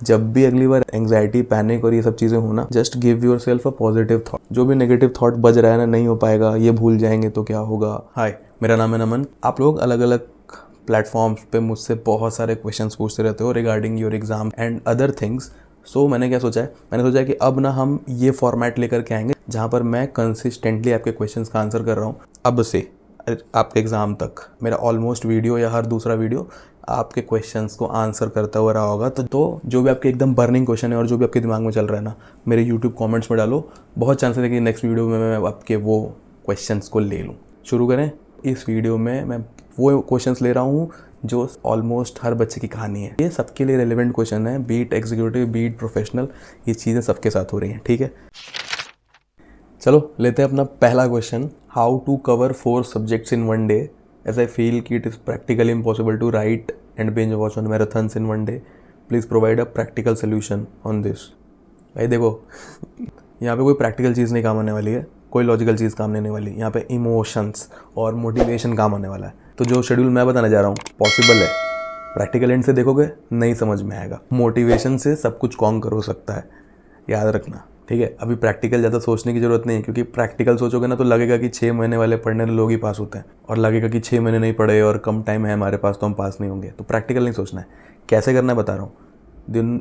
जब भी अगली बार एंग्जाइटी, पैनिक और ये सब चीज़ें हो ना, just give your self a positive thought. जो भी नेगेटिव थॉट बज रहा है ना, नहीं हो पाएगा, ये भूल जाएंगे तो क्या होगा। हाय, मेरा नाम है नमन। आप लोग अलग अलग प्लेटफॉर्म्स पे मुझसे बहुत सारे क्वेश्चंस पूछते रहते हो regarding your exam and other things. So मैंने क्या सोचा है, मैंने सोचा है कि अब ना हम ये फॉर्मेट लेकर के आएंगे जहाँ पर मैं कंसिस्टेंटली आपके क्वेश्चंस का आंसर कर रहा हूँ अब से आपके एग्ज़ाम तक। मेरा ऑलमोस्ट वीडियो या हर दूसरा वीडियो आपके क्वेश्चंस को आंसर करता हुआ रहा होगा। तो जो भी आपके एकदम बर्निंग क्वेश्चन है और जो भी आपके दिमाग में चल रहा है ना, मेरे यूट्यूब कमेंट्स में डालो। बहुत चांसेस है कि नेक्स्ट वीडियो में मैं आपके वो क्वेश्चंस को ले लूँ। शुरू करें। इस वीडियो में मैं वो क्वेश्चंस ले रहा हूँ जो ऑलमोस्ट हर बच्चे की कहानी है। ये सबके लिए रेलिवेंट क्वेश्चन है, बीट एग्जीक्यूटिव, बीट प्रोफेशनल, ये चीज़ें सबके साथ हो रही हैं। ठीक है, चलो लेते हैं अपना पहला question. How to cover 4 subjects in 1 day, as I feel कि it is practically impossible to write and binge watch on marathons in 1 day. Please provide a practical solution on this. भाई देखो यहाँ पे कोई प्रैक्टिकल चीज़ नहीं काम आने वाली है, कोई लॉजिकल चीज़ काम नहीं आने वाली। यहाँ पे इमोशंस और मोटिवेशन काम आने वाला है। तो जो शेड्यूल मैं बताने जा रहा हूँ पॉसिबल है, प्रैक्टिकल एंड से देखोगे नहीं समझ में आएगा। मोटिवेशन से सब कुछ कॉन्कर हो सकता है, याद रखना। ठीक है, अभी प्रैक्टिकल ज़्यादा सोचने की ज़रूरत नहीं है, क्योंकि प्रैक्टिकल सोचोगे ना तो लगेगा कि 6 महीने वाले पढ़ने वाले लोग ही पास होते हैं, और लगेगा कि 6 महीने नहीं पढ़े और कम टाइम है हमारे पास तो हम पास नहीं होंगे। तो प्रैक्टिकल नहीं सोचना है। कैसे करना है बता रहा हूँ।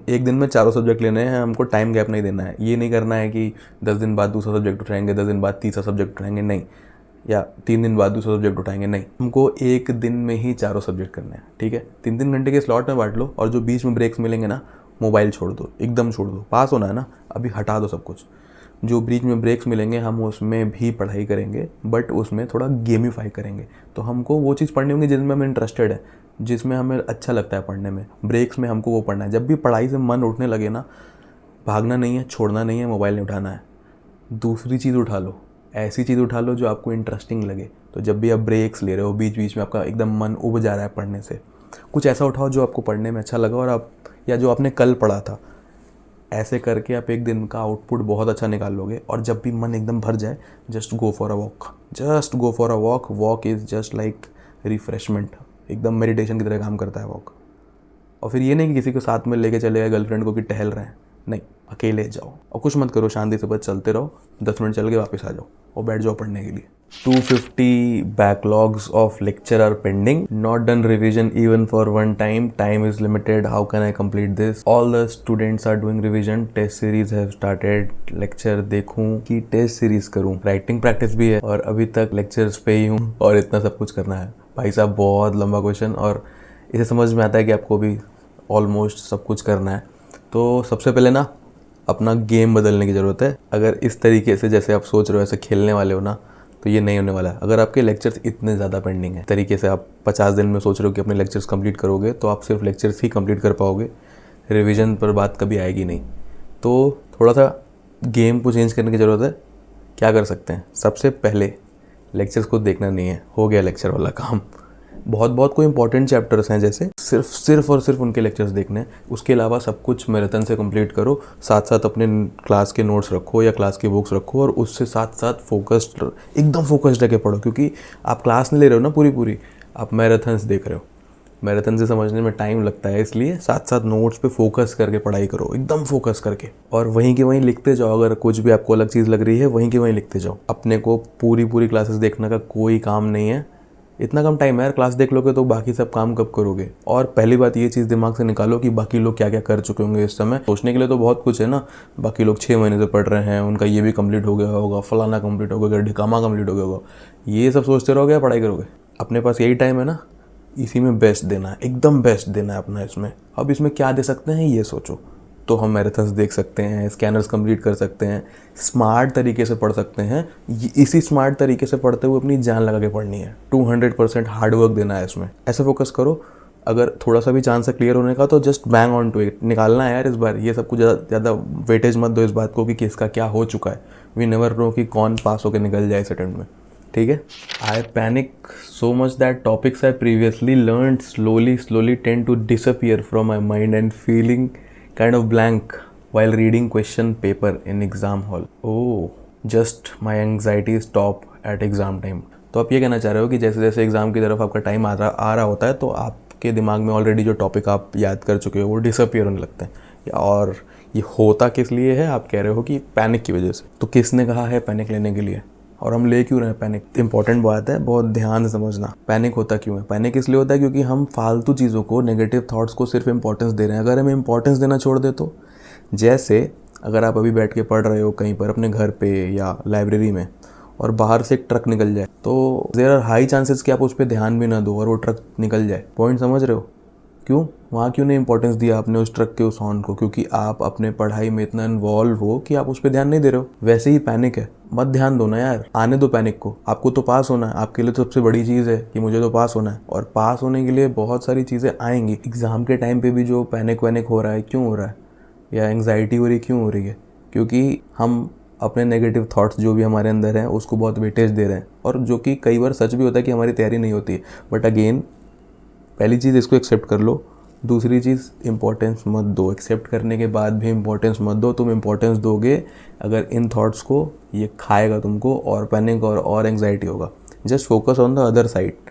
एक दिन में 4 सब्जेक्ट लेने हैं, हमको टाइम गैप नहीं देना है। ये नहीं करना है कि 10 दिन बाद दूसरा सब्जेक्ट उठाएंगे, 10 दिन बाद तीसरा सब्जेक्ट उठाएंगे, नहीं, या 3 दिन बाद दूसरा सब्जेक्ट उठाएंगे, नहीं। हमको एक दिन में ही 4 सब्जेक्ट करने हैं। ठीक है, 3-3 घंटे के स्लॉट में बांट लो, और जो बीच में ब्रेक्स मिलेंगे ना, मोबाइल छोड़ दो, एकदम छोड़ दो। पास होना है ना, अभी हटा दो सब कुछ। जो बीच में ब्रेक्स मिलेंगे हम उसमें भी पढ़ाई करेंगे, बट उसमें थोड़ा गेमीफाई करेंगे। तो हमको वो चीज़ पढ़नी होगी जिसमें हम इंटरेस्टेड है, जिसमें हमें अच्छा लगता है पढ़ने में। ब्रेक्स में हमको वो पढ़ना है। जब भी पढ़ाई से मन उठने लगे ना, भागना नहीं है, छोड़ना नहीं है, मोबाइल नहीं उठाना है, दूसरी चीज़ उठा लो। ऐसी चीज़ उठा लो जो आपको इंटरेस्टिंग लगे। तो जब भी आप ब्रेक्स ले रहे हो, बीच बीच में आपका एकदम मन उब जा रहा है पढ़ने से, कुछ ऐसा उठाओ जो आपको पढ़ने में अच्छा लगा, और आप, या जो आपने कल पढ़ा था। ऐसे करके आप एक दिन का आउटपुट बहुत अच्छा निकाल लोगे। और जब भी मन एकदम भर जाए, just go for a walk, just go for a walk. Walk is just like refreshment, एकदम मेडिटेशन की तरह काम करता है वॉक। और फिर ये नहीं कि किसी को साथ में लेके चले गए गर्लफ्रेंड को कि टहल रहे हैं, नहीं, अकेले जाओ और कुछ मत करो, शांति से बस चलते रहो। 10 मिनट चल के वापस आ जाओ और बैठ जाओ पढ़ने के लिए। 250 backlogs of lecture are pending. Not done revision even for one time. Time is limited. How can I complete this? All the students are doing revision. Test series have started. Lecture देखूं कि test series करूं? Writing practice भी है और अभी तक lectures पे ही हूँ और इतना सब कुछ करना है। भाई साहब बहुत लंबा क्वेश्चन, और इसे समझ में आता है कि आपको भी ऑलमोस्ट सब कुछ करना है। तो सबसे पहले ना अपना गेम बदलने की ज़रूरत है। अगर इस तरीके से जैसे आप सोच रहे हो ऐसे खेलने वाले हो ना, तो ये नहीं होने वाला है। अगर आपके लेक्चर्स इतने ज़्यादा पेंडिंग है, तरीके से आप 50 दिन में सोच रहे हो कि अपने लेक्चर्स कंप्लीट करोगे, तो आप सिर्फ लेक्चर्स ही कंप्लीट कर पाओगे, रिवीजन पर बात कभी आएगी नहीं। तो थोड़ा सा गेम को चेंज करने की ज़रूरत है। क्या कर सकते हैं? सबसे पहले लेक्चर्स को देखना नहीं है, हो गया लेक्चर वाला काम। बहुत बहुत कोई इंपॉर्टेंट चैप्टर्स हैं जैसे, सिर्फ और सिर्फ उनके लेक्चर्स देखने हैं। उसके अलावा सब कुछ मैराथन से कंप्लीट करो। साथ साथ अपने क्लास के नोट्स रखो या क्लास की बुक्स रखो, और उससे साथ साथ फोकस्ड, एकदम फोकस्ड रह के पढ़ो, क्योंकि आप क्लास नहीं ले रहे हो ना पूरी, आप मैराथन्स देख रहे हो। मैराथन से समझने में टाइम लगता है, इसलिए साथ साथ नोट्स पे फोकस करके पढ़ाई करो, एकदम फोकस करके, और वहीं के वहीं लिखते जाओ। अगर कुछ भी आपको अलग चीज़ लग रही है, वहीं के वहीं लिखते जाओ। अपने को पूरी क्लासेस देखने का कोई काम नहीं है। इतना कम टाइम है यार, क्लास देख लोगे तो बाकी सब काम कब करोगे? और पहली बात ये चीज़ दिमाग से निकालो कि बाकी लोग क्या क्या कर चुके होंगे इस समय। सोचने के लिए तो बहुत कुछ है ना, बाकी लोग 6 महीने से पढ़ रहे हैं, उनका ये भी कंप्लीट हो गया होगा, फलाना कंप्लीट हो गया, ढिकामा कंप्लीट हो गया होगा। ये सब सोचते रहोगे या पढ़ाई करोगे? अपने पास यही टाइम है ना, इसी में बेस्ट देना है, एकदम बेस्ट देना है अपना इसमें। अब इसमें क्या दे सकते हैं ये सोचो। तो हम मैराथन्स देख सकते हैं, स्कैनर्स कंप्लीट कर सकते हैं, स्मार्ट तरीके से पढ़ सकते हैं। इसी स्मार्ट तरीके से पढ़ते हुए अपनी जान लगा के पढ़नी है। 200% हार्डवर्क देना है इसमें। ऐसे फोकस करो। अगर थोड़ा सा भी चांस है क्लियर होने का, तो just bang on to it, निकालना है यार इस बार। ये सब कुछ ज़्यादा वेटेज मत दो इस बात को कि किसका क्या हो चुका है। वी नेवर नो कि कौन पास होकर निकल जाए इस अटेम्प्ट में। ठीक है। I panic so much that topics I previously learn slowly tend to disappear from my mind and feeling kind of blank while reading question paper in exam hall. Oh, just my anxiety stop at exam time. तो आप ये कहना चाह रहे हो कि जैसे जैसे एग्ज़ाम की तरफ आपका टाइम आ रहा होता है, तो आपके दिमाग में ऑलरेडी जो टॉपिक आप याद कर चुके हो वो डिसअपियर होने लगते हैं। और ये होता किस लिए है? आप कह रहे हो कि पैनिक की वजह से। तो किसने कहा है पैनिक लेने के लिए, और हम ले क्यों रहे हैं पैनिक? इंपॉर्टेंट बात है, बहुत ध्यान से समझना। पैनिक होता क्यों है? पैनिक इसलिए होता है क्योंकि हम फालतू चीज़ों को, नेगेटिव थॉट्स को सिर्फ इंपॉर्टेंस दे रहे हैं। अगर हम इंपॉर्टेंस देना छोड़ दे तो, जैसे अगर आप अभी बैठ के पढ़ रहे हो कहीं पर अपने घर पे या लाइब्रेरी में, और बाहर से एक ट्रक निकल जाए, तो देयर आर हाई चांसेस कि आप उस पर ध्यान भी ना दो और वो ट्रक निकल जाए। पॉइंट समझ रहे हो? क्यों? वहाँ क्यों नहीं इंपॉर्टेंस दिया आपने उस ट्रक के उस हॉर्न को? क्योंकि आप अपने पढ़ाई में इतना इन्वॉल्व हो कि आप उस पर ध्यान नहीं दे रहे हो। वैसे ही पैनिक है, मत ध्यान दो ना यार, आने दो पैनिक को। आपको तो पास होना है, आपके लिए तो सबसे बड़ी चीज़ है कि मुझे तो पास होना है, और पास होने के लिए बहुत सारी चीज़ें आएंगी। एग्ज़ाम के टाइम पे भी जो पैनिक वैनिक हो रहा है, क्यों हो रहा है, या एंग्जाइटी हो रही है, क्यों हो रही है? क्योंकि हम अपने नेगेटिव थॉट्स जो भी हमारे अंदर हैं उसको बहुत वेटेज दे रहे हैं, और जो कि कई बार सच भी होता है कि हमारी तैयारी नहीं होती है। बट अगेन, पहली चीज़ इसको एक्सेप्ट कर लो, दूसरी चीज़ इंपॉर्टेंस मत दो। एक्सेप्ट करने के बाद भी इंपॉर्टेंस मत दो। तुम इंपॉर्टेंस दोगे अगर इन थॉट्स को, ये खाएगा तुमको, और पैनिक और एंग्जाइटी होगा। Just focus on the other side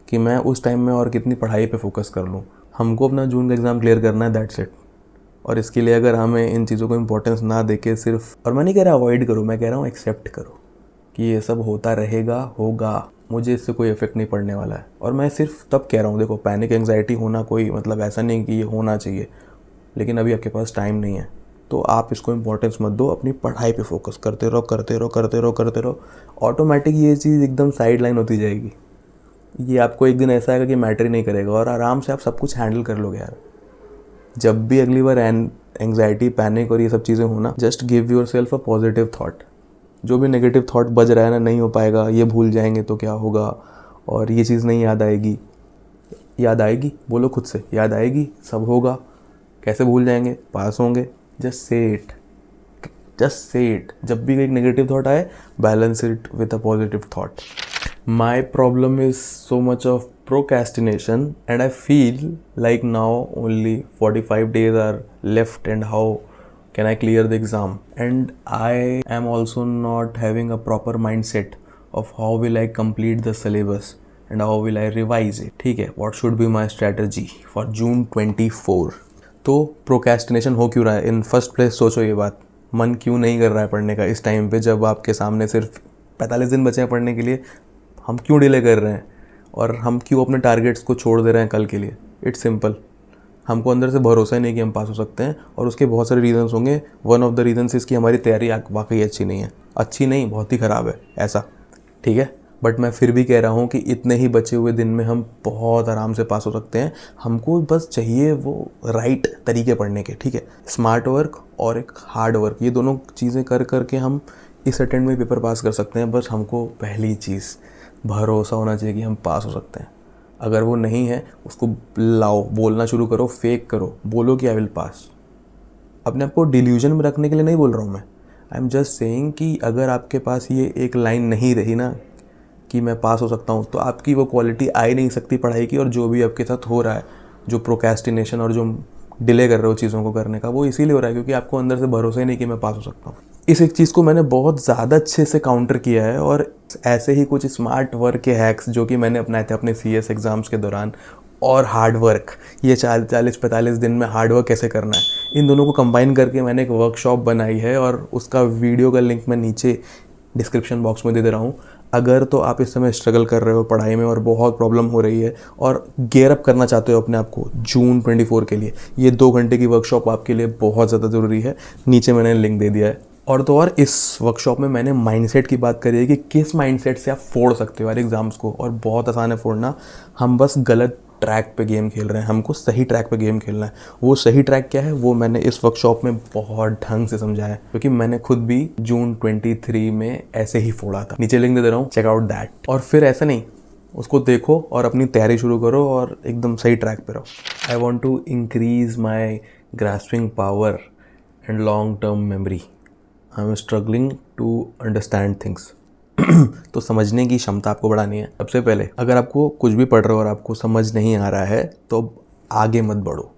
कि मैं उस टाइम में और कितनी पढ़ाई पे फोकस कर लूँ। हमको अपना जून का एग्ज़ाम क्लियर करना है, दैट्स इट। और इसके लिए अगर हमें इन चीज़ों को इंपॉर्टेंस ना देके सिर्फ, और मैं नहीं कह रहा अवॉइड करो, मैं कह रहा हूँ एक्सेप्ट करो कि ये सब होता रहेगा, होगा, मुझे इससे कोई इफेक्ट नहीं पड़ने वाला है। और मैं सिर्फ तब कह रहा हूँ, देखो पैनिक एंग्जाइटी होना कोई मतलब ऐसा नहीं कि ये होना चाहिए, लेकिन अभी आपके पास टाइम नहीं है, तो आप इसको इंपॉर्टेंस मत दो। अपनी पढ़ाई पे फोकस करते रहो, करते रहो, करते रहो, करते रहो। ऑटोमेटिक ये चीज़ एकदम साइड लाइन होती जाएगी। ये आपको एक दिन ऐसा आएगा कि मैटर ही नहीं करेगा, और आराम से आप सब कुछ हैंडल कर लोगे यार। जब भी अगली बार एंग्जाइटी, पैनिक और ये सब चीज़ें होना, just give your self a positive that. जो भी नेगेटिव थॉट बज रहा है ना, नहीं हो पाएगा, ये भूल जाएंगे तो क्या होगा, और ये चीज़ नहीं याद आएगी, याद आएगी, बोलो खुद से, याद आएगी, सब होगा, कैसे भूल जाएंगे, पास होंगे। Just say it, just say it. जब भी एक नेगेटिव थॉट आए, balance it with a positive thought. My problem is so much of procrastination, and I feel like now only 45 days are left, and how can I clear the exam? And I am also not having a proper mindset of how will I complete the syllabus and how will I revise it. ठीक है, what should be my strategy for June 24? तो procrastination हो क्यों रहा है? In first place सोचो ये बात, मन क्यों नहीं कर रहा है पढ़ने का इस टाइम पे, जब आपके सामने सिर्फ 45 दिन बचे हैं पढ़ने के लिए? हम क्यों डिले कर रहे हैं, और हम क्यों अपने टारगेट्स को छोड़ दे रहे हैं कल के लिए? इट्स सिंपल, हमको अंदर से भरोसा ही नहीं कि हम पास हो सकते हैं, और उसके बहुत सारे रीजंस होंगे। वन ऑफ द रीजंस इसकी हमारी तैयारी वाकई अच्छी नहीं है, अच्छी नहीं, बहुत ही ख़राब है ऐसा, ठीक है। बट मैं फिर भी कह रहा हूँ कि इतने ही बचे हुए दिन में हम बहुत आराम से पास हो सकते हैं। हमको बस चाहिए वो राइट तरीके पढ़ने के, ठीक है। स्मार्ट वर्क और एक हार्ड वर्क, ये दोनों चीज़ें कर करके हम इस अटेम्प्ट में पेपर पास कर सकते हैं। बस हमको पहली चीज़ भरोसा होना चाहिए कि हम पास हो सकते हैं। अगर वो नहीं है, उसको लाओ, बोलना शुरू करो, फेक करो, बोलो कि आई विल पास। अपने आप को डिल्यूजन में रखने के लिए नहीं बोल रहा हूँ मैं, आई एम जस्ट सेइंग कि अगर आपके पास ये एक लाइन नहीं रही ना कि मैं पास हो सकता हूँ, तो आपकी वो क्वालिटी आ ही नहीं सकती पढ़ाई की। और जो भी आपके साथ हो रहा है, जो प्रोक्रेस्टिनेशन और जो डिले कर रहे हो चीज़ों को करने का, वो इसीलिए हो रहा है क्योंकि आपको अंदर से भरोसा ही नहीं कि मैं पास हो सकता हूँ। इस एक चीज़ को मैंने बहुत ज़्यादा अच्छे से काउंटर किया है, और ऐसे ही कुछ स्मार्ट वर्क के हैक्स जो कि मैंने अपनाए थे अपने CS एग्ज़ाम्स के दौरान, और हार्ड वर्क, ये 40-45 दिन में हार्ड वर्क कैसे करना है, इन दोनों को कंबाइन करके मैंने एक वर्कशॉप बनाई है, और उसका वीडियो का लिंक मैं नीचे डिस्क्रिप्शन बॉक्स में दे रहा हूँ। अगर तो आप इस समय स्ट्रगल कर रहे हो पढ़ाई में और बहुत प्रॉब्लम हो रही है, और गियर अप करना चाहते हो अपने आप को जून 24 के लिए, ये 2 घंटे की वर्कशॉप आपके लिए बहुत ज़्यादा ज़रूरी है। नीचे मैंने लिंक दे दिया है। और तो और इस वर्कशॉप में मैंने माइंडसेट की बात करी है कि किस माइंडसेट से आप फोड़ सकते हो यार एग्ज़ाम्स को, और बहुत आसान है फोड़ना। हम बस गलत ट्रैक पे गेम खेल रहे हैं, हमको सही ट्रैक पे गेम खेलना है। वो सही ट्रैक क्या है, वो मैंने इस वर्कशॉप में बहुत ढंग से समझाया है, क्योंकि मैंने खुद भी जून 23 में ऐसे ही फोड़ा था। नीचे लिंक दे रहा हूँ, चेक आउट दैट। और फिर ऐसा नहीं, उसको देखो और अपनी तैयारी शुरू करो और एकदम सही ट्रैक पे रहो। I want to increase my grasping power and long term memory. I am struggling to understand things. तो समझने की क्षमता आपको बढ़ानी है। सबसे पहले, अगर आपको कुछ भी पढ़ रहे हो और आपको समझ नहीं आ रहा है, तो आगे मत बढ़ो,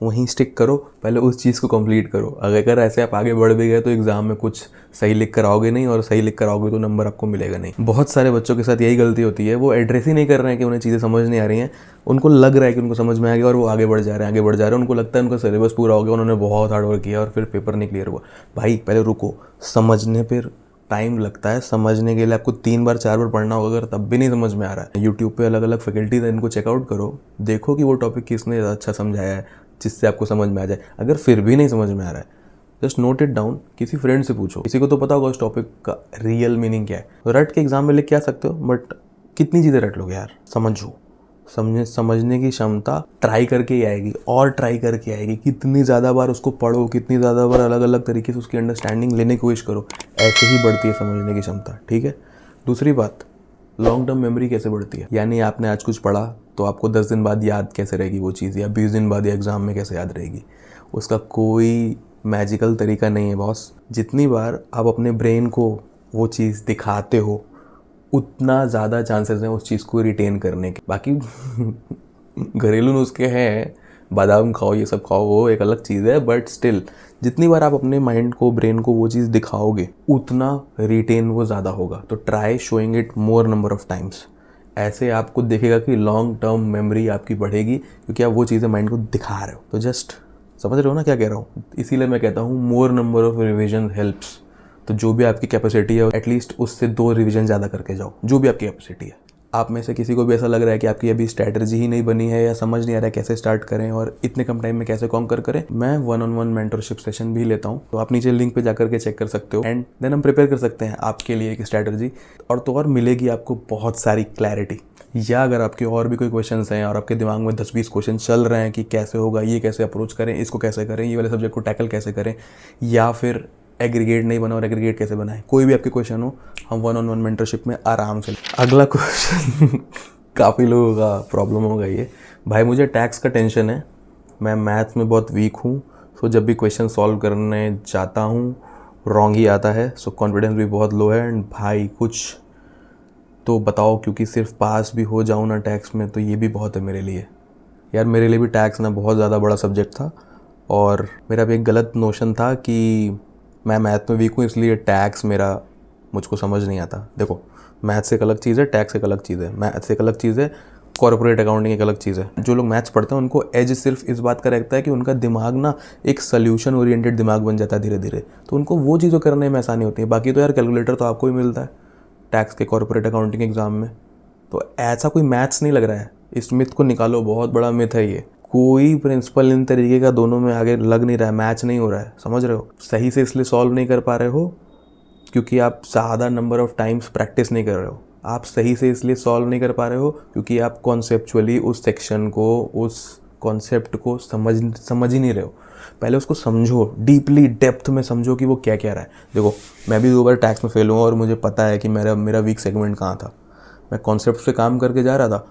वहीं स्टिक करो, पहले उस चीज़ को कंप्लीट करो। अगर ऐसे आप आगे बढ़ भी गए तो एग्ज़ाम में कुछ सही लिख कर आओगे नहीं, और सही लिख कर आओगे तो नंबर आपको मिलेगा नहीं। बहुत सारे बच्चों के साथ यही गलती होती है, वो एड्रेस ही नहीं कर रहे हैं कि उन्हें चीज़ें समझ नहीं आ रही हैं। उनको लग रहा है कि उनको समझ में आ गया और वो आगे बढ़ जा रहे हैं, उनको लगता है उनका सिलेबस पूरा हो गया, उन्होंने बहुत हार्ड वर्क किया और फिर पेपर नहीं क्लियर हुआ। भाई पहले रुको, समझने पर टाइम लगता है। समझने के लिए आपको 3 बार 4 बार पढ़ना होगा, अगर तब भी नहीं समझ में आ रहा है, यूट्यूब पे अलग अलग फैकल्टीज है, इनको चेकआउट करो, देखो कि वो टॉपिक किसने ज़्यादा अच्छा समझाया है जिससे आपको समझ में आ जाए। अगर फिर भी नहीं समझ में आ रहा है, जस्ट नोट इट डाउन, किसी फ्रेंड से पूछो, किसी को तो पता होगा उस टॉपिक का रियल मीनिंग क्या है। रट के एग्जाम में लिख के आ सकते हो, बट कितनी चीज़ें रट लोगे यार। समझने की क्षमता ट्राई करके ही आएगी, और ट्राई करके आएगी। कितनी ज़्यादा बार उसको पढ़ो, कितनी ज़्यादा बार अलग अलग तरीके से उसकी अंडरस्टैंडिंग लेने की कोशिश करो, ऐसे ही बढ़ती है समझने की क्षमता। ठीक है। दूसरी बात, लॉन्ग टर्म मेमोरी कैसे बढ़ती है, यानी आपने आज कुछ पढ़ा तो आपको 10 दिन बाद याद कैसे रहेगी वो चीज़, या 20 दिन बाद या एग्ज़ाम में कैसे याद रहेगी। उसका कोई मैजिकल तरीका नहीं है बॉस। जितनी बार आप अपने ब्रेन को वो चीज़ दिखाते हो, उतना ज़्यादा चांसेस हैं उस चीज़ को रिटेन करने के। बाकी घरेलू नुस्खे हैं, बादाम खाओ, ये सब खाओ, वो एक अलग चीज़ है, बट स्टिल जितनी बार आप अपने माइंड को, ब्रेन को वो चीज़ दिखाओगे, उतना रिटेन वो ज़्यादा होगा। तो try showing it more number of times. ऐसे आपको देखेगा कि लॉन्ग टर्म मेमोरी आपकी बढ़ेगी, क्योंकि आप वो चीज़ें माइंड को दिखा रहे हो। तो जस्ट समझ रहे हो ना क्या कह रहा हूँ। इसीलिए मैं कहता हूँ मोर नंबर ऑफ रिविजन हेल्प्स। तो जो भी आपकी कैपेसिटी है, एटलीस्ट उससे 2 रिविजन ज़्यादा करके जाओ, जो भी आपकी कैपेसिटी है। आप में से किसी को भी ऐसा लग रहा है कि आपकी अभी स्ट्रैटेजी ही नहीं बनी है, या समझ नहीं आ रहा है कैसे स्टार्ट करें और इतने कम टाइम में कैसे कॉन्कर करें, मैं 1-on-1 मेंटरशिप सेशन भी लेता हूँ। तो आप नीचे लिंक पे जाकर के चेक कर सकते हो, एंड देन हम प्रिपेयर कर सकते हैं आपके लिए एक स्ट्रैटेजी। और मिलेगी आपको बहुत सारी क्लैरिटी। या अगर आपके और भी कोई क्वेश्चंस हैं और आपके दिमाग में 10-20 क्वेश्चन चल रहे हैं कि कैसे होगा, ये कैसे अप्रोच करें, इसको कैसे करें, ये वाले सब्जेक्ट को टैकल कैसे करें, या फिर एग्रीगेट नहीं बना और एग्रीगेट कैसे बनाएं, कोई भी आपके क्वेश्चन हो, हम 1-on-1 मेंटरशिप में आराम से। अगला क्वेश्चन काफ़ी लोगों का प्रॉब्लम होगा ये, भाई मुझे टैक्स का टेंशन है, मैं मैथ्स में बहुत वीक हूँ, सो जब भी क्वेश्चन सॉल्व करने जाता हूँ रॉन्ग ही आता है, सो कॉन्फिडेंस भी बहुत लो है, एंड भाई कुछ तो बताओ, क्योंकि सिर्फ पास भी हो जाऊँ ना टैक्स में तो ये भी बहुत है मेरे लिए। यार मेरे लिए भी टैक्स ना बहुत ज़्यादा बड़ा सब्जेक्ट था, और मेरा भी एक गलत नोशन था कि मैं मैथ में वीक हूँ इसलिए टैक्स मेरा मुझको समझ नहीं आता। देखो, मैथ्स एक अलग चीज़ है, टैक्स एक अलग चीज़ है, मैथ्स एक अलग चीज़ है, कॉर्पोरेट अकाउंटिंग एक अलग चीज़ है। जो लोग मैथ्स पढ़ते हैं उनको एज सिर्फ इस बात का रहता है कि उनका दिमाग ना एक सोल्यूशन ओरिएंटेड दिमाग बन जाता है धीरे धीरे, तो उनको वो चीज़ें करने में आसानी होती है। बाकी तो यार कैलकुलेटर तो आपको ही मिलता है टैक्स के कॉर्पोरेट अकाउंटिंग एग्जाम में, तो ऐसा कोई मैथ्स नहीं लग रहा है। इस मिथ को निकालो, बहुत बड़ा मिथ है ये। कोई प्रिंसिपल इन तरीके का दोनों में आगे लग नहीं रहा है, मैच नहीं हो रहा है, समझ रहे हो। सही से इसलिए सॉल्व नहीं कर पा रहे हो क्योंकि आप ज़्यादा नंबर ऑफ टाइम्स प्रैक्टिस नहीं कर रहे हो। आप सही से इसलिए सॉल्व नहीं कर पा रहे हो क्योंकि आप कॉन्सेप्चुअली उस सेक्शन को, उस कॉन्सेप्ट को समझ ही नहीं रहे हो। पहले उसको समझो, डीपली डेप्थ में समझो कि वो क्या कह रहा है। देखो, मैं भी 2 बार टैक्स में फेल हुआ और मुझे पता है कि मेरा वीक सेगमेंट कहाँ था। मैं कॉन्सेप्ट पे काम करके जा रहा था,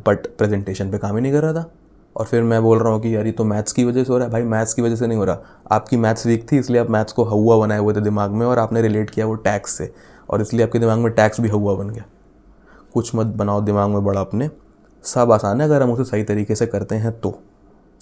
बट प्रेजेंटेशन पे काम ही नहीं कर रहा था। और फिर मैं बोल रहा हूँ कि यार ये तो मैथ्स की वजह से हो रहा है। भाई मैथ्स की वजह से नहीं हो रहा, आपकी मैथ्स वीक थी इसलिए आप मैथ्स को हवा बनाए हुए थे दिमाग में, और आपने रिलेट किया वो टैक्स से, और इसलिए आपके दिमाग में टैक्स भी हवा बन गया। कुछ मत बनाओ दिमाग में बड़ा अपने, सब आसान है अगर हम उसे सही तरीके से करते हैं तो।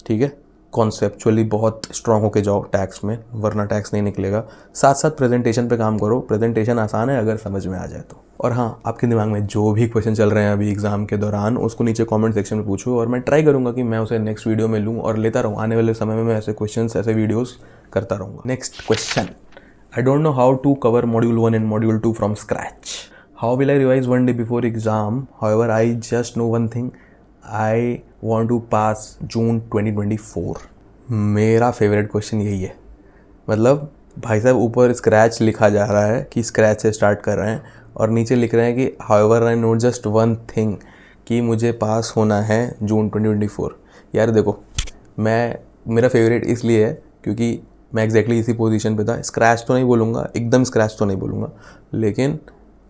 ठीक है, कॉन्सेप्चुअली बहुत स्ट्रांग होके जाओ टैक्स में, वरना टैक्स नहीं निकलेगा। साथ साथ प्रेजेंटेशन पे काम करो, प्रेजेंटेशन आसान है अगर समझ में आ जाए तो। और हाँ, आपके दिमाग में जो भी क्वेश्चन चल रहे हैं अभी एग्जाम के दौरान, उसको नीचे कमेंट सेक्शन में पूछो, और मैं ट्राई करूँगा कि मैं उसे नेक्स्ट वीडियो में लूँ और लेता रहूँ। आने वाले समय में मैं ऐसे क्वेश्चन, ऐसे वीडियोज़ करता रहूँगा। Next question, I don't know how to cover module 1 and module 2 from scratch. How will I revise one day before exam? However, I just know one thing. I want to pass June 2024. मेरा favourite question यही है। मतलब भाई साहब ऊपर scratch लिखा जा रहा है कि स्क्रैच से स्टार्ट कर रहे हैं, और नीचे लिख रहे हैं कि however I know just one thing, कि मुझे पास होना है जून 2024। यार देखो, मेरा फेवरेट इसलिए है क्योंकि मैं एग्जैक्टली इसी पोजीशन पे था। स्क्रैच तो नहीं बोलूँगा, एकदम स्क्रैच तो नहीं बोलूँगा, लेकिन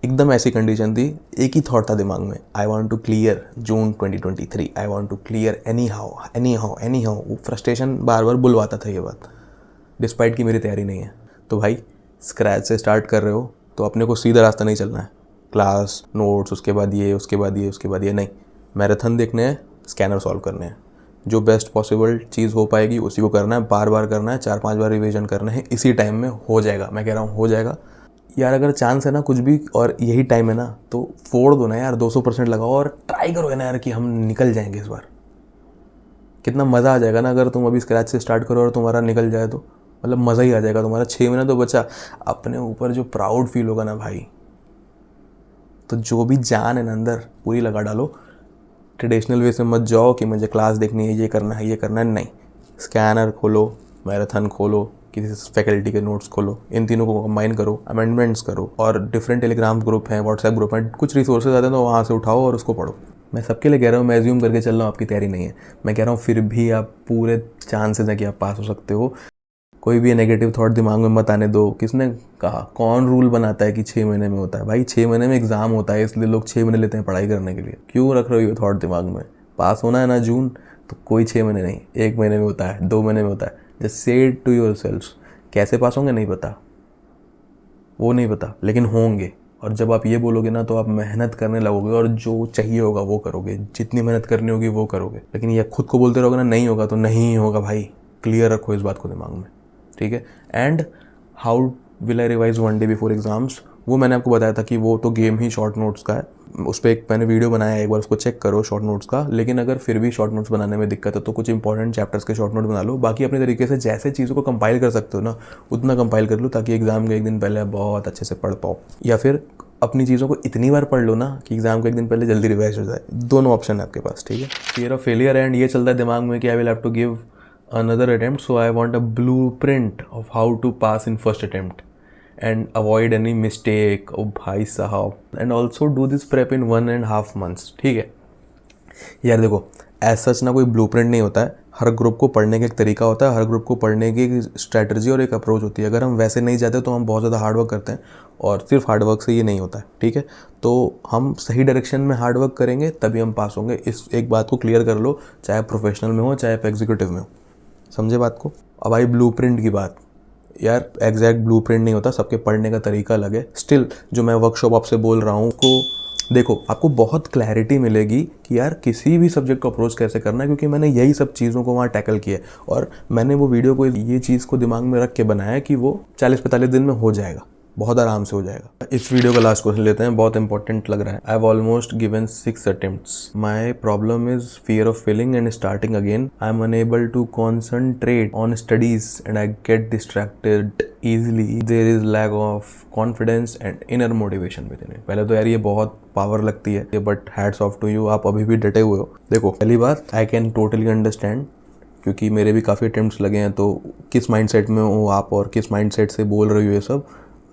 एकदम ऐसी कंडीशन थी, एक ही थॉट था दिमाग में, I want to clear June 2023, I want to clear anyhow. वो फ्रस्ट्रेशन बार बार बुलवाता था ये बात, डिस्पाइट कि मेरी तैयारी नहीं है। तो भाई स्क्रैच से स्टार्ट कर रहे हो तो अपने को सीधा रास्ता नहीं चलना है, क्लास नोट्स, उसके बाद ये, उसके बाद ये, उसके बाद ये नहीं। मैराथन देखने हैं, स्कैनर सॉल्व करने हैं। जो बेस्ट पॉसिबल चीज़ हो पाएगी उसी को करना है, बार बार करना है, 4-5 बार रिवीजन करना है, इसी टाइम में हो जाएगा। मैं कह रहा हूँ हो जाएगा यार। अगर चांस है ना कुछ भी और यही टाइम है ना, तो फोड़ दो ना यार, 200% लगाओ और ट्राई करो ना यार कि हम निकल जाएंगे इस बार। कितना मज़ा आ जाएगा ना अगर तुम अभी स्क्रैच से स्टार्ट करो और तुम्हारा निकल जाए तो, मतलब मज़ा ही आ जाएगा तुम्हारा। 6 महीना तो बचा, अपने ऊपर जो प्राउड फील होगा ना भाई, तो जो भी जान है ना अंदर पूरी लगा डालो। ट्रेडिशनल वे से मत जाओ कि मुझे क्लास देखनी है, ये करना है, ये करना है, नहीं। स्कैनर खोलो, मैराथन खोलो, किसी फैकल्टी के नोट्स खोलो, इन तीनों को कंबाइन करो, अमेंडमेंट्स करो, और डिफरेंट टेलीग्राम ग्रुप हैं, व्हाट्सएप ग्रुप हैं, कुछ रिसोर्सेज आते हैं तो वहाँ से उठाओ और उसको पढ़ो। मैं सबके लिए कह रहा हूँ, मैं एज्यूम करके चल रहा हूँ आपकी तैयारी नहीं है। मैं कह रहा हूँ फिर भी आप पूरे चांसेस हैं कि आप पास हो सकते हो। कोई भी नेगेटिव थॉट दिमाग में मत आने दो। किसने कहा, कौन रूल बनाता है कि 6 महीने में होता है? भाई 6 महीने में एग्जाम होता है, इसलिए लोग 6 महीने लेते हैं पढ़ाई करने के लिए। क्यों रख रहे हो ये थॉट दिमाग में? पास होना है ना जून, तो कोई 6 महीने नहीं, 1 महीने में होता है, 2 महीने में होता है। Just say it to your self. कैसे पास होंगे नहीं पता, वो नहीं पता, लेकिन होंगे। और जब आप ये बोलोगे ना तो आप मेहनत करने लगोगे और जो चाहिए होगा वो करोगे, जितनी मेहनत करनी होगी वो करोगे। लेकिन ये खुद को बोलते रहोगे ना नहीं होगा तो नहीं होगा भाई। क्लियर रखो इस बात को दिमाग में, ठीक है। And how will I revise 1 day before exams, वो मैंने आपको बताया था कि वो तो गेम ही शॉर्ट नोट्स का है। उस पर एक मैंने वीडियो बनाया है, एक बार उसको चेक करो शॉर्ट नोट्स का। लेकिन अगर फिर भी शॉर्ट नोट्स बनाने में दिक्कत है तो कुछ इंपॉर्टेंट चैप्टर्स के शॉर्ट नोट बना लो। बाकी अपने तरीके से जैसे चीज़ों को कंपाइल कर सकते हो ना उतना कंपाइल कर लो, ताकि एग्जाम के एक दिन पहले बहुत अच्छे से पढ़ पाओ। या फिर अपनी चीज़ों को इतनी बार पढ़ लो ना कि एग्जाम के एक दिन पहले जल्दी रिवाइज हो जाए। दोनों ऑप्शन है आपके पास, ठीक है। फियर ऑफ फेलियर एंड ये चलता है दिमाग में कि I will have to give another attempt, so I want a blueprint of how to pass in first attempt and avoid any mistake। ओ भाई साहब, and also do this prep in 1.5 months, ठीक है। यार देखो, एज सच ना कोई blueprint नहीं होता है। हर ग्रुप को पढ़ने का एक तरीका होता है, हर ग्रुप को पढ़ने की एक स्ट्रैटेजी और एक अप्रोच होती है। अगर हम वैसे नहीं जाते तो हम बहुत ज़्यादा हार्डवर्क करते हैं, और सिर्फ हार्डवर्क से ये नहीं होता है, ठीक है। तो हम सही डायरेक्शन में हार्डवर्क करेंगे तभी हम पास होंगे। इस एक बात को क्लियर कर लो, चाहे प्रोफेशनल में हो चाहे एग्जीक्यूटिव में हो। समझे बात को? अब आई ब्लूप्रिंट की बात, यार एग्जैक्ट ब्लूप्रिंट नहीं होता, सबके पढ़ने का तरीका अलग है। स्टिल जो मैं वर्कशॉप आपसे बोल रहा हूँ उसको देखो, आपको बहुत क्लैरिटी मिलेगी कि यार किसी भी सब्जेक्ट को अप्रोच कैसे करना है, क्योंकि मैंने यही सब चीज़ों को वहाँ टैकल किया है। और मैंने वो वीडियो को ये चीज़ को दिमाग में रख के बनाया है कि वो 40-45 दिन में हो जाएगा, बहुत आराम से हो जाएगा। इस वीडियो का लास्ट क्वेश्चन लेते हैं, बहुत इंपॉर्टेंट लग रहा है। I have almost given 6 attempts. My problem is fear of failing and starting again. I am unable to concentrate on studies and I get distracted easily। There is lack of confidence and inner motivation within it. पहले तो यार ये बहुत power लगती है, but hats off to you, आप अभी भी डटे हुए हो। देखो पहली बात, आई कैन टोटली अंडरस्टैंड, क्योंकि मेरे भी काफ़ी अटेम्प्ट्स लगे हैं। तो किस माइंडसेट में हो आप और किस माइंडसेट से बोल रहे हो ये सब,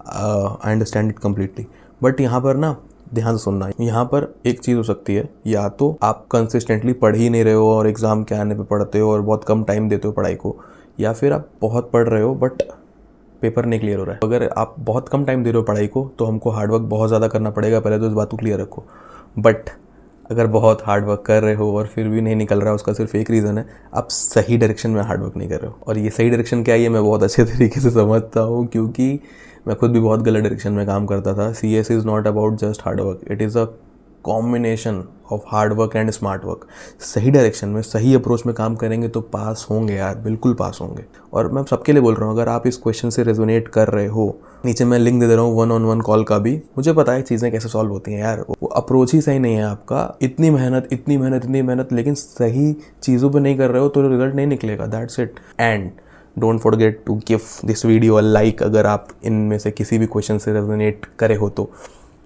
I understand it completely. But यहाँ पर ना ध्यान से सुनना, यहाँ पर एक चीज़ हो सकती है, या तो आप कंसिस्टेंटली पढ़ ही नहीं रहे हो और एग्ज़ाम के आने पे पढ़ते हो और बहुत कम टाइम देते हो पढ़ाई को, या फिर आप बहुत पढ़ रहे हो बट पेपर नहीं क्लियर हो रहा है। अगर आप बहुत कम टाइम दे रहे हो पढ़ाई को तो हमको हार्डवर्क बहुत ज़्यादा करना पड़ेगा, पहले तो इस बात को क्लियर रखो। बट अगर बहुत हार्डवर्क कर रहे हो और फिर भी नहीं निकल रहा है, उसका सिर्फ एक रीज़न है, आप सही डायरेक्शन में हार्डवर्क नहीं कर रहे हो। और ये सही डायरेक्शन क्या है ये मैं बहुत अच्छे तरीके से समझता हूँ, क्योंकि मैं खुद भी बहुत गलत डायरेक्शन में काम करता था। CS is not about just hard work, it is a combination of hard work and smart work. सही डायरेक्शन में सही अप्रोच में काम करेंगे तो पास होंगे यार, बिल्कुल पास होंगे। और मैं सबके लिए बोल रहा हूँ, अगर आप इस क्वेश्चन से रेजोनेट कर रहे हो, नीचे मैं लिंक दे रहा हूँ 1-on-1 कॉल का भी। मुझे पता है चीज़ें कैसे सॉल्व होती हैं यार, वो अप्रोच ही सही नहीं है आपका। इतनी मेहनत लेकिन सही चीज़ों पर नहीं कर रहे हो तो रिजल्ट नहीं निकलेगा, that's it. And don't forget to give this video a like अगर आप इनमें से किसी भी क्वेश्चन से रेजोनेट करे हो तो।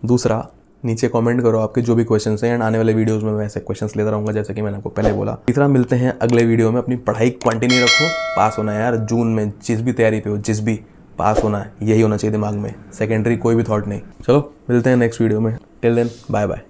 दूसरा, नीचे कमेंट करो आपके जो भी क्वेश्चंस हैं, एंड आने वाले वीडियोस में मैं ऐसे क्वेश्चंस लेता रहूँगा जैसे कि मैंने आपको पहले बोला। तीसरा, मिलते हैं अगले वीडियो में। अपनी पढ़ाई कंटिन्यू रखो, पास होना है यार। जून में जिस भी तैयारी पे हो, जिस भी, पास होना है, यही होना चाहिए दिमाग में, सेकेंडरी कोई भी थॉट नहीं। चलो मिलते हैं नेक्स्ट वीडियो में, टिल देन बाय बाय।